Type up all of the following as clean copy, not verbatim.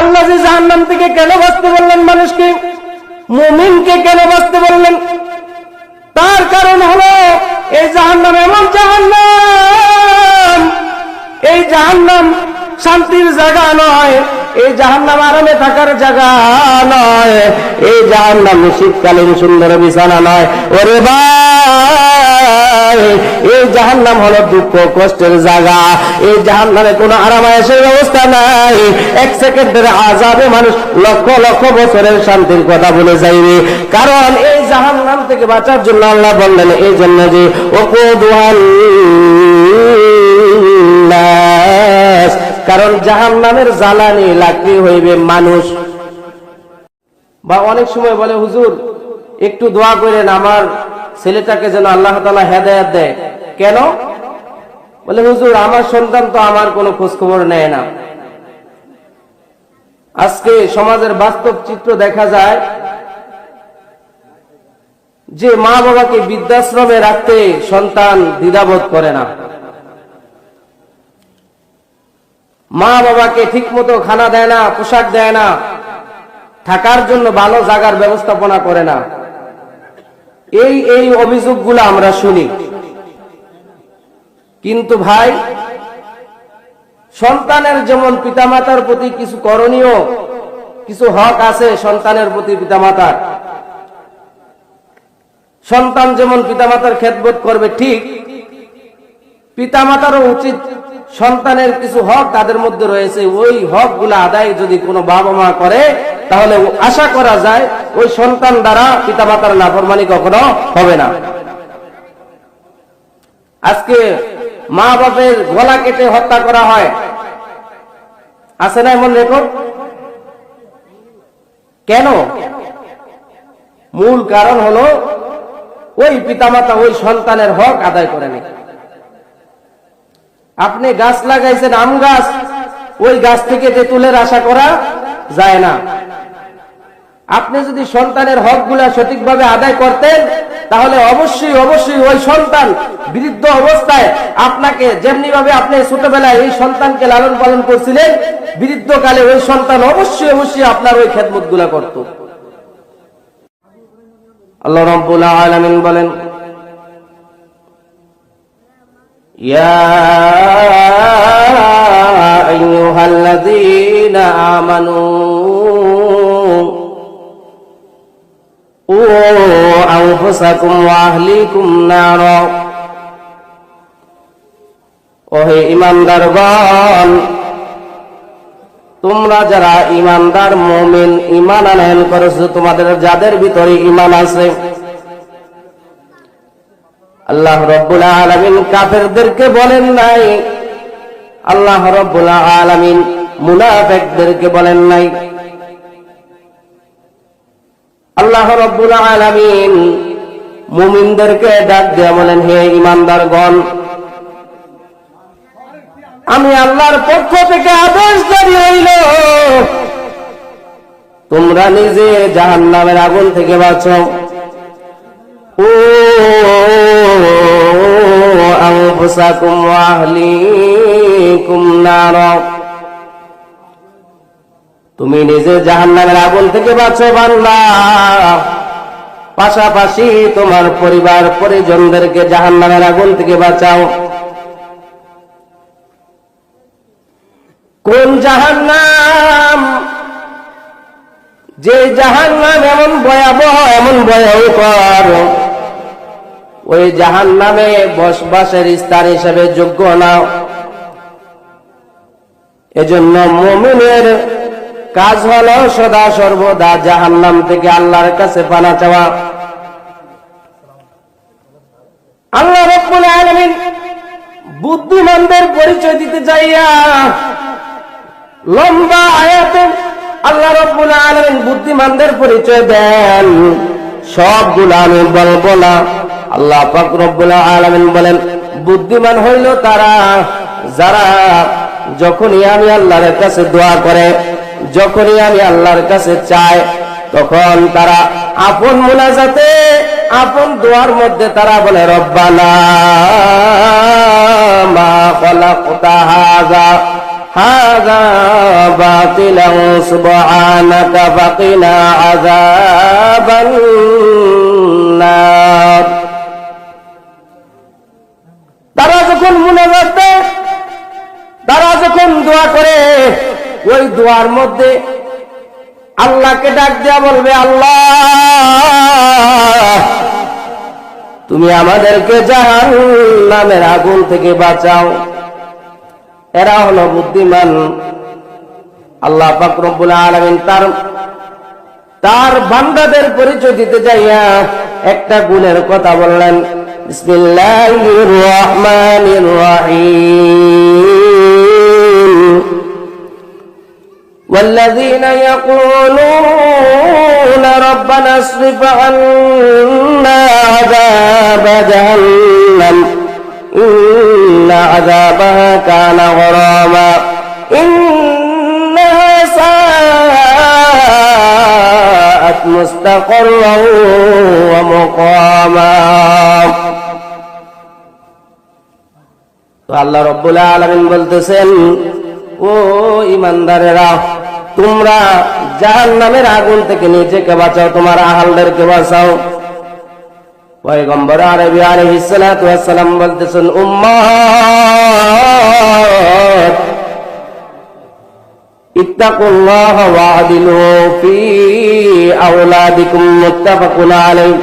আল্লাহ যে জাহান্নাম থেকে কেন বাঁচতে বললেন মানুষকে, মুমিনকে কেন বাঁচতে বললেন? তার কারণ হলো এই জাহান্নাম এমন জাহান্নাম, এই জাহান্নাম শান্তির জায়গা নয়, এই জাহান্নাম আরামে থাকার জায়গা নয়, এই জাহান্নাম শীতকালীন সুন্দর বিছানা নয়। ওরে ভাই, এই জাহান্নাম হলো দুঃখ কষ্টের জায়গা। এই জাহান্নামে কোনো আরামায়েশের ব্যবস্থা নাই। এক সেকেন্ডের আযাবে মানুষ লক্ষ লক্ষ বছরের শান্তির কথা বলে যাইবে। কারণ এই জাহান্নাম থেকে বাঁচার জন্য আল্লাহ বললেন, এই জন্য যে ওকুদুহান নাস, কারণ জাহান্নামের জ্বালানি লাকড়ি হইবে মানুষ। বা অনেক সময় বলে, হুজুর একটু দোয়া করেন আমার ছেলেটাকে যেন আল্লাহ তাআলা হেদায়েত দেয়। কেন? বলে, হুজুর আমার সন্তান তো আমার কোনো খোঁজ খবর নেয় না। আজকে সমাজের বাস্তব চিত্র দেখা যায় যে মা বাবাকে বৃদ্ধাশ্রমে রাখতে সন্তান দ্বিধাবোধ করে না, মা বাবাকে ঠিক মতো খানা দেয় না, পোশাক দেয় না, থাকার জন্য ভালো জায়গার ব্যবস্থাপনা করে না। এই অভিযোগগুলো আমরা শুনি। কিন্তু ভাই, সন্তানের যেমন পিতামাতার প্রতি কিছু করণীয়, কিছু হক আছে সন্তানের প্রতি পিতামাতার। সন্তান যেমন পিতামাতার খেদমত করবে, ঠিক পিতামাতারও উচিত সন্তানের কিছু হক তাদের মধ্যে রয়েছে, ওই হকগুলো আদায় যদি কোনো বাবা মা করে তাহলে আশা করা যায় ওই সন্তান দ্বারা পিতামাতার নাফরমানি কখনো হবে না। আজকে মা বাপের গলা কেটে হত্যা করা হয়, আছে না এমন রেকর্ড? কেন? মূল কারণ হলো ওই পিতামাতা ওই সন্তানের হক আদায় করেনি। আপনি গাছ লাগাইছেন, আম গাছ, ওই গাছ থেকে তেঁতুলের আশা করা যায় না। আপনি যদি সন্তানের হকগুলা সঠিকভাবে আদায় করতেন তাহলে অবশ্যই অবশ্যই ওই সন্তান বৃদ্ধ অবস্থায় আপনাকে যেমনি ভাবে আপনি ছোটবেলায় এই সন্তানকে লালন পালন করছিলেন, বৃদ্ধকালে ওই সন্তান অবশ্যই অবশ্যই আপনার ওই খেদমতগুলা করত। আল্লাহ রাব্বুল আলামিন বলেন, ইয়া আইয়ুহাল্লাযীনা আমানু ও আনফুসাকুম ওয়া আহলিকুম নারা, ওহে ঈমানদারগণ, তোমরা যারা ঈমানদার মুমিন, ঈমান আনয়ন করেছো, তোমাদের যাদের ভিতরে ঈমান আছে। আল্লাহ রাব্বুল আলামিন কাফেরদেরকে বলেন নাই, আল্লাহ রাব্বুল আলামিন মুনাফিকদেরকে বলেন নাই। আল্লাহ রাব্বুল আলামিন মুমিনদেরকে ডাক দিয়ে বলেন, হে ঈমানদারগণ, আমি আল্লাহর পক্ষ থেকে আদেশ জারি হইল, তোমরা নিজে জাহান্নামের আগুন থেকে বাঁচো। ও আনফুসাকুম ওয়া আহলিকুম নারা, তুমি নিজে জাহান্নামের আগুন থেকে বাঁচো বান্দা, পাশাপাশি তোমার পরিবার পরিজনদেরকে জাহান্নামের আগুন থেকে বাঁচাও। কোন জাহান্নাম? যে জাহান্নাম এমন ভয়াবহ, এমন ভয়ঙ্কর, ওই জাহান্নামে বসবাসের স্থান হিসেবে যোগ্য না। এজন্য মুমিনের কাজ হলো সদা সর্বদা জাহান্নাম থেকে আল্লাহর কাছে পানা চাওয়া। আল্লাহ রাব্বুল আলামিন বুদ্ধিমানদের পরিচয় দিতে চাইয়া লম্বা আয়াতে আল্লাহ রাব্বুল আলামিন বুদ্ধিমানদের পরিচয় দেন। সবগুলো আমি বলবো না। আল্লাহ পাক রব্বুল আলামিন বলেন, বুদ্ধিমান হইল তারা যারা যখনই আমি আল্লাহর কাছে দোয়া করে, যখনই আমি আল্লাহর কাছে চাই, তখন তারা আপন মুনাজাতে, আপন দোয়ার মধ্যে তারা বলে, রব্বানা মা খালাকতা হাযা, হাযা বাতিলান সুবহানাকা ফাকিনা আযাবান নার। তারা যখন মুনাজাত দেয়, তারা যখন দোয়া করে, ওই দোয়ার মধ্যে আল্লাহকে ডাক দেয়া বলবে, আল্লাহ তুমি আমাদেরকে জাহান্নামের আগুন থেকে বাঁচাও। এরা হলো বুদ্ধিমান। আল্লাহ পাক রব্বুল আলামিন তার বান্দাদের পরিচয় দিতে যাইয়া একটা গুণের কথা বললেন। বিসমিল্লাহির রহমানির রহিম। والذين يقولون ربنا اصرف عنا عذاب جهنم إن عذابها كان غراما إنها ساءت مستقرا ومقاما। তো আল্লাহ রব্বুল আলামিন বলতেছেন, ও ঈমানদারেরা, তোমরা জাহান্নামের আগুন থেকে নিজেকে বাঁচাও, তোমার আহলদেরকে বাঁচাও। পয়গম্বর আরবী আলাইহিস সালাতু ওয়াস সালাম বলতেছেন, উম্মাত ইত্তাকুল্লাহ ওয়া'দিলু ফি আওলাদিকুম, মুত্তাফাকুন আলাইহি।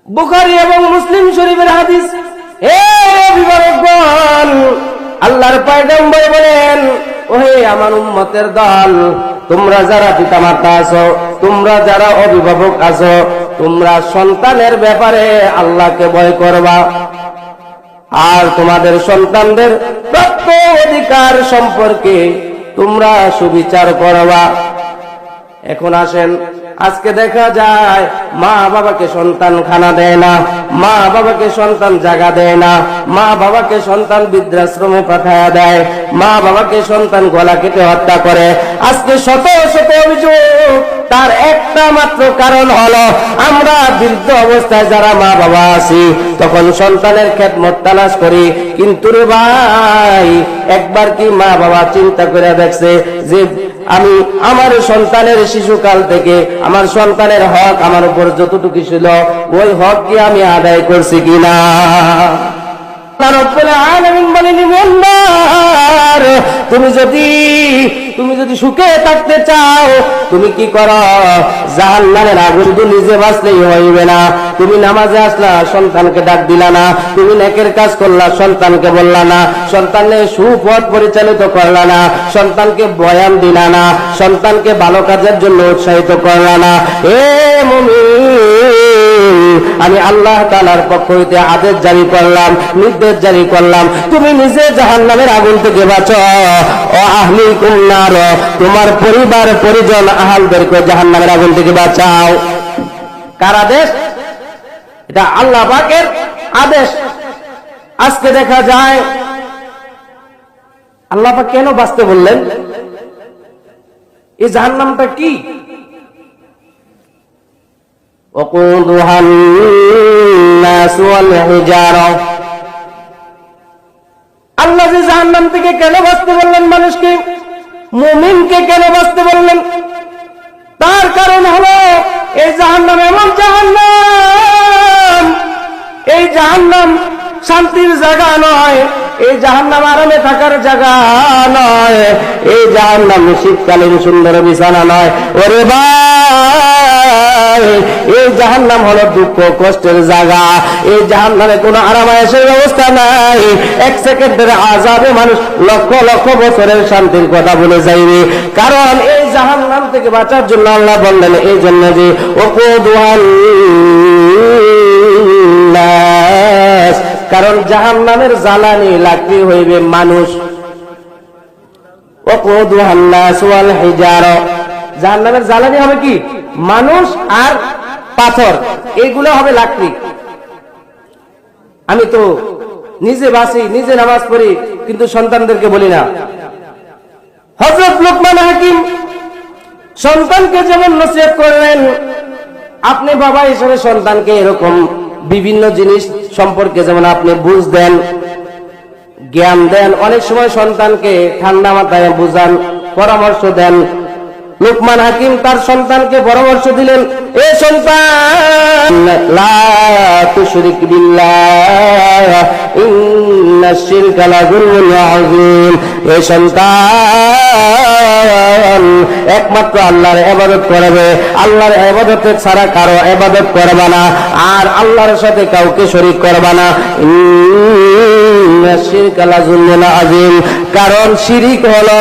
বুখারী এবং মুসলিম শরীফের হাদিস। হে অভিভাবকগণ, আল্লাহর পয়গম্বর বলেন, ওহে আমার উম্মতের দল, তোমরা যারা পিতামাতা আছো, তোমরা যারা অভিভাবক আছো, তোমরা সন্তানের ব্যাপারে আল্লাহকে ভয় করবা, আর তোমাদের সন্তানদের প্রাপ্য অধিকার সম্পর্কে তোমরা সুবিচার করবা। এখন আসেন, আজকে দেখা যায় মা বাবাকে সন্তান খানা দেয় না, মা বাবাকে সন্তান জায়গা দেয় না, মা বাবাকে সন্তান বৃদ্ধাশ্রমে পাঠায়া দেয়, মা বাবাকে সন্তান গলা কেটে হত্যা করে। আজকে শত শত অভিযোগ, তার একটা মাত্র কারণ হলো আমরা বৃদ্ধ অবস্থায় যারা মা বাবা আছি তখন সন্তানের খেদমত তালাশ করি। কিন্তু রে ভাই, একবার কি মা বাবা চিন্তা করে দেখছে যে আমি আমার সন্তানের শিশুকাল থেকে আমার সন্তানের হক আমার উপর যতটুকু ছিল ওই হক কি আমি আদায় করছি কিনা? রব্বুল আলামিন বলেন, ইমানদার, তুমি যদি সুখে থাকতে চাও, তুমি কি করো? জাহান্নামের আগুন শুধু নিজে বাঁচলেই হইবে না। তুমি নামাজে আসলা, সন্তানকে ডাক দিলা না। তুমি নেকের কাজ করলা, সন্তানকে বললা না। সন্তানের সুপথ পরিচালিত করলা না। সন্তানকে বয়ান দিলা না। সন্তানকে ভালো কাজের জন্য উৎসাহিত করলা না। এ মুমিন, আমি আল্লাহ তাআলার পক্ষ হইতে আদেশ জারি করলাম, নির্দেশ জারি করলাম, তুমি নিজে জাহান্নামের আগুন থেকে বাঁচো। ও আহলিকুম নার, তোমার পরিবার পরিজন আহলদেরকে জাহান্নামের আগুন থেকে বাঁচাও। কার আদেশ? এটা আল্লাহ পাকের আদেশ। আজকে দেখা যায় আল্লাহ পাক কেন বাঁচতে বললেন? এই জাহান্নামটা কি? وقودها الناس والحجارة। আল্লাহ যে জাহান্নাম থেকে কেন বাঁচতে বললেন মানুষকে, মুমিনকে কেন বাঁচতে বললেন? তার কারণ হলো এই জাহান্নাম এমন জাহান্নাম, এই জাহান্নাম শান্তির জায়গা নয়, এই জাহান্নাম আরামে থাকার জায়গা নয়, এই জাহান্নাম শীতকালীন সুন্দর বিছানা নয়। ওরে ভাই, এই জাহান্নাম হলো দুঃখ কষ্টের জায়গা। এই জাহান্নামে কোনো আরামায়েশের ব্যবস্থা নাই। এক সেকেন্ডের আযাবে মানুষ লক্ষ লক্ষ বছরের শান্তির কথা বলে যাইবে। কারণ এই জাহান্নাম থেকে বাঁচার জন্য আল্লাহ বললেন, এই জন্য যে ওকুদুহান নাস, কারণ জাহান্নামের জ্বালানি লাকড়ি হইবে মানুষ। ওকুদুহান নাস ওয়াল হিজারা, জাহান্নামের জ্বালানি হবে কি? মানুষ আর পাথর, এইগুলো হবে লাকড়ি। আমি তো নিজে বাঁচি, নিজে নামাজ পড়ি, কিন্তু সন্তানদেরকে বলি না। হযরত লুকমান হাকিম সন্তানকে যেমন নসিহত করলেন, আপনি বাবা হিসেবে সন্তানকে এরকম বিভিন্ন জিনিস সম্পর্কে যেমন আপনি বুঝ দেন, জ্ঞান দেন, অনেক সময় সন্তানকে ঠান্ডা মাথায় বুঝান, পরামর্শ দেন। লুকমান হাকিম তার সন্তানকে পরামর্শ দিলেন, এ সন্তান, লা তুশরিক বিল্লাহ ইন্নাশ শিরকা লাযুলমুন আযীম। এ সন্তান, একমাত্র আল্লাহর ইবাদত করবে, আল্লাহর ইবাদতে ছাড়া কারো ইবাদত করবে না, আর আল্লাহর সাথে কাউকে শরীক করবে না। ইন্নাশ শিরকা লাযুলমুন আযীম, কারণ শিরিক হলো